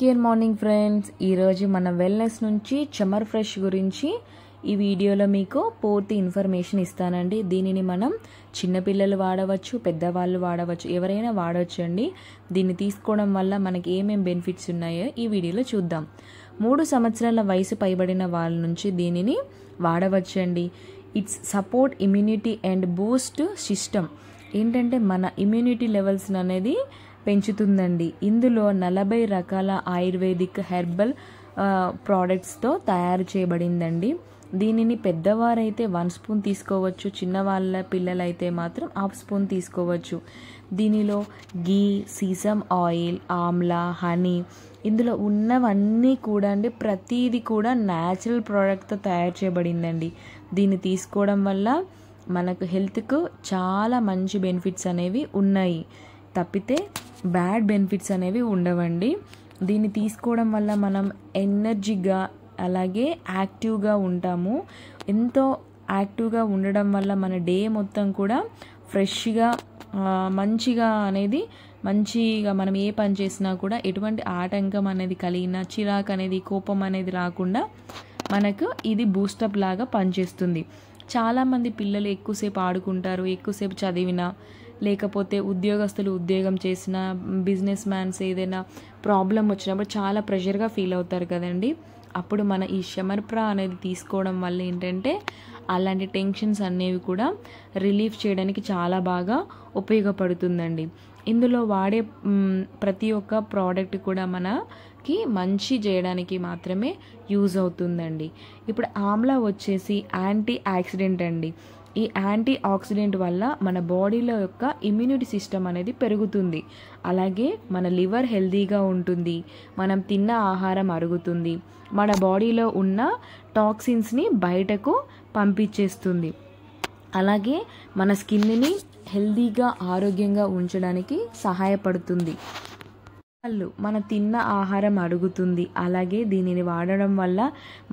Care morning friends, ఈరోజు మన wellness నుంచి చెమర్ ఫ్రెష్ గురించి ఈ వీడియోలో మీకు పూర్తి ఇన్ఫర్మేషన్ ఇస్తానండి. దీనిని మనం చిన్నపిల్లలు వాడవచ్చు, పెద్దవాళ్ళు వాడవచ్చు, ఎవరైనా వాడవచ్చు అండి. దీన్ని తీసుకోవడం వల్ల మనకి ఏమేం బెనిఫిట్స్ ఉన్నాయో ఈ వీడియోలో చూద్దాం. 3 సంవత్సరాల వయసు పైబడిన వాళ్ళ నుంచి దీనిని వాడవచ్చండి. It's support immunity and boost system. ఏంటంటే మన ఇమ్యూనిటీ లెవెల్స్ అనేది పెంచుతుందండి. ఇందులో 40 రకాల ఆయుర్వేదిక్ హెర్బల్ ప్రోడక్ట్స్తో తయారు చేయబడిందండి. దీనిని పెద్దవారైతే 1 స్పూన్ తీసుకోవచ్చు, చిన్నవాళ్ళ పిల్లలైతే మాత్రం 1/2 స్పూన్ తీసుకోవచ్చు. దీనిలో గీ, సీసమ్ ఆయిల్, ఆమ్లా, హనీ, ఇందులో ఉన్నవన్నీ కూడా అండి ప్రతిదీ కూడా న్యాచురల్ ప్రోడక్ట్తో తయారు చేయబడిందండి. దీన్ని తీసుకోవడం వల్ల మనకు హెల్త్కు చాలా మంచి బెనిఫిట్స్ అనేవి ఉన్నాయి, తప్పితే బ్యాడ్ బెనిఫిట్స్ అనేవి ఉండవండి. దీన్ని తీసుకోవడం వల్ల మనం ఎనర్జీగా అలాగే యాక్టివ్గా ఉంటాము. ఎంతో యాక్టివ్గా ఉండడం వల్ల మన డే మొత్తం కూడా ఫ్రెష్గా మంచిగా మనం ఏ పని చేసినా కూడా ఎటువంటి ఆటంకం అనేది కలిగినా, చిరాకు అనేది, కోపం అనేది రాకుండా మనకు ఇది బూస్టప్ లాగా పనిచేస్తుంది. చాలామంది పిల్లలు ఎక్కువసేపు ఆడుకుంటారు, ఎక్కువసేపు చదివినా, లేకపోతే ఉద్యోగస్తులు ఉద్యోగం చేసిన, బిజినెస్ మ్యాన్స్ ఏదైనా ప్రాబ్లం వచ్చినప్పుడు చాలా ప్రెషర్గా ఫీల్ అవుతారు కదండి. అప్పుడు మన ఈ షమర్ప్రా అనేది తీసుకోవడం వల్ల ఏంటంటే అలాంటి టెన్షన్స్ అనేవి కూడా రిలీఫ్ చేయడానికి చాలా బాగా ఉపయోగపడుతుందండి. ఇందులో వాడే ప్రతి ఒక్క ప్రోడక్ట్ కూడా మనకి మంచి చేయడానికి మాత్రమే యూజ్ అవుతుందండి. ఇప్పుడు ఆమ్లా వచ్చేసి యాంటీ ఆక్సిడెంట్ అండి. ఈ యాంటీ ఆక్సిడెంట్ వల్ల మన బాడీలో యొక్క ఇమ్యూనిటీ సిస్టమ్ అనేది పెరుగుతుంది. అలాగే మన లివర్ హెల్తీగా ఉంటుంది, మనం తిన్న ఆహారం అరుగుతుంది, మన బాడీలో ఉన్న టాక్సిన్స్ని బయటకు పంపించేస్తుంది. అలాగే మన స్కిన్ని హెల్తీగా ఆరోగ్యంగా ఉంచడానికి సహాయపడుతుంది. మన తిన్న ఆహారం అరుగుతుంది. అలాగే దీనిని వాడడం వల్ల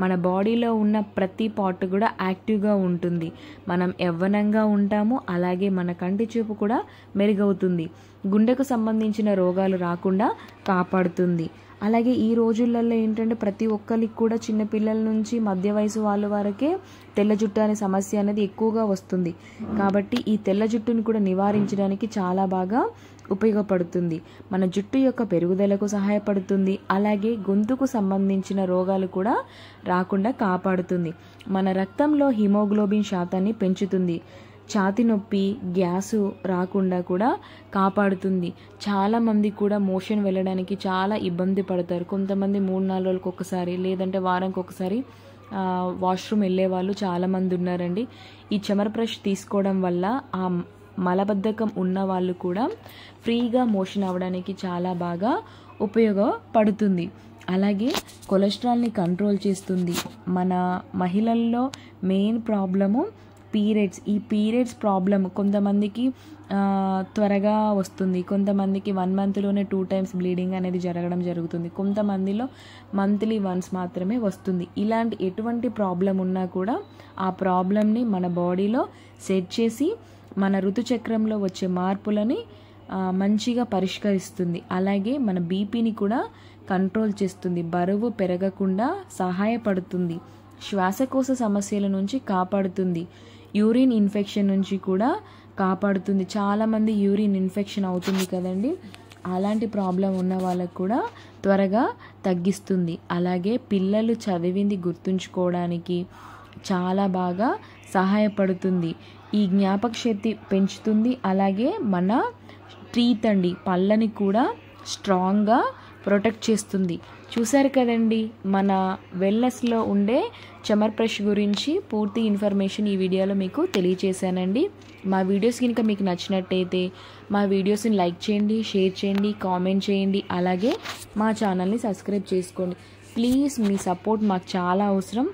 మన బాడీలో ఉన్న ప్రతి పార్ట్ కూడా యాక్టివ్గా ఉంటుంది, మనం యవ్వనంగా ఉంటాము. అలాగే మన కంటి చూపు కూడా మెరుగవుతుంది, గుండెకు సంబంధించిన రోగాలు రాకుండా కాపాడుతుంది. అలాగే ఈ రోజులలో ఏంటంటే ప్రతి ఒక్కరికి కూడా చిన్నపిల్లల నుంచి మధ్య వయసు వాళ్ళ వరకే తెల్ల జుట్టు అనే సమస్య అనేది ఎక్కువగా వస్తుంది. కాబట్టి ఈ తెల్ల జుట్టుని కూడా నివారించడానికి చాలా బాగా ఉపయోగపడుతుంది. మన జుట్టు యొక్క పెరుగుదలకు సహాయపడుతుంది. అలాగే గొంతుకు సంబంధించిన రోగాలు కూడా రాకుండా కాపాడుతుంది. మన రక్తంలో హిమోగ్లోబిన్ శాతాన్ని పెంచుతుంది. ఛాతి నొప్పి, గ్యాసు రాకుండా కూడా కాపాడుతుంది. చాలామంది కూడా మోషన్ వెళ్ళడానికి చాలా ఇబ్బంది పడతారు. కొంతమంది 3-4 రోజులకు ఒకసారి, లేదంటే వారానికి ఒకసారి వాష్రూమ్ వెళ్ళే వాళ్ళు చాలామంది ఉన్నారండి. ఈ చెమర్ బ్రష్ తీసుకోవడం వల్ల ఆ మలబద్ధకం ఉన్న వాళ్ళు కూడా ఫ్రీగా మోషన్ అవ్వడానికి చాలా బాగా ఉపయోగపడుతుంది. అలాగే కొలెస్ట్రాల్ని కంట్రోల్ చేస్తుంది. మన మహిళల్లో మెయిన్ ప్రాబ్లము పీరియడ్స్. ఈ పీరియడ్స్ ప్రాబ్లం కొంతమందికి త్వరగా వస్తుంది, కొంతమందికి 1 మంత్లోనే 2 టైమ్స్ బ్లీడింగ్ అనేది జరుగుతుంది, కొంతమందిలో మంత్లీ వన్స్ మాత్రమే వస్తుంది. ఇలాంటి ఎటువంటి ప్రాబ్లం ఉన్నా కూడా ఆ ప్రాబ్లంని మన బాడీలో సెట్ చేసి మన ఋతుచక్రంలో వచ్చే మార్పులని మంచిగా పరిష్కరిస్తుంది. అలాగే మన బీపీని కూడా కంట్రోల్ చేస్తుంది, బరువు పెరగకుండా సహాయపడుతుంది, శ్వాసకోశ సమస్యల నుంచి కాపాడుతుంది, యూరిన్ ఇన్ఫెక్షన్ నుంచి కూడా కాపాడుతుంది. చాలామంది యూరిన్ ఇన్ఫెక్షన్ అవుతుంది కదండి, అలాంటి ప్రాబ్లం ఉన్న వాళ్ళకు కూడా త్వరగా తగ్గిస్తుంది. అలాగే పిల్లలు చదివింది గుర్తుంచుకోవడానికి చాలా బాగా సహాయపడుతుంది. ఈ జ్ఞాపక శక్తి పెంచుతుంది. అలాగే మన టీత్ అండి, పళ్ళని కూడా స్ట్రాంగ్గా ప్రొటెక్ట్ చేస్తుంది. చూసారు కదండి, మన వెల్నెస్లో ఉండే చెమర్ బ్రష్ గురించి పూర్తి ఇన్ఫర్మేషన్ ఈ వీడియోలో మీకు తెలియచేశానండి. మా వీడియోస్ కనుక మీకు నచ్చినట్టయితే మా వీడియోస్ని లైక్ చేయండి, షేర్ చేయండి, కామెంట్ చేయండి. అలాగే మా ఛానల్ని సబ్స్క్రైబ్ చేసుకోండి. ప్లీజ్, మీ సపోర్ట్ మాకు చాలా అవసరం.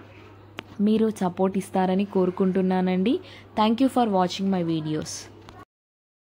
మీరు సపోర్ట్ ఇస్తారని కోరుకుంటున్నానండి. Thank you for watching my videos.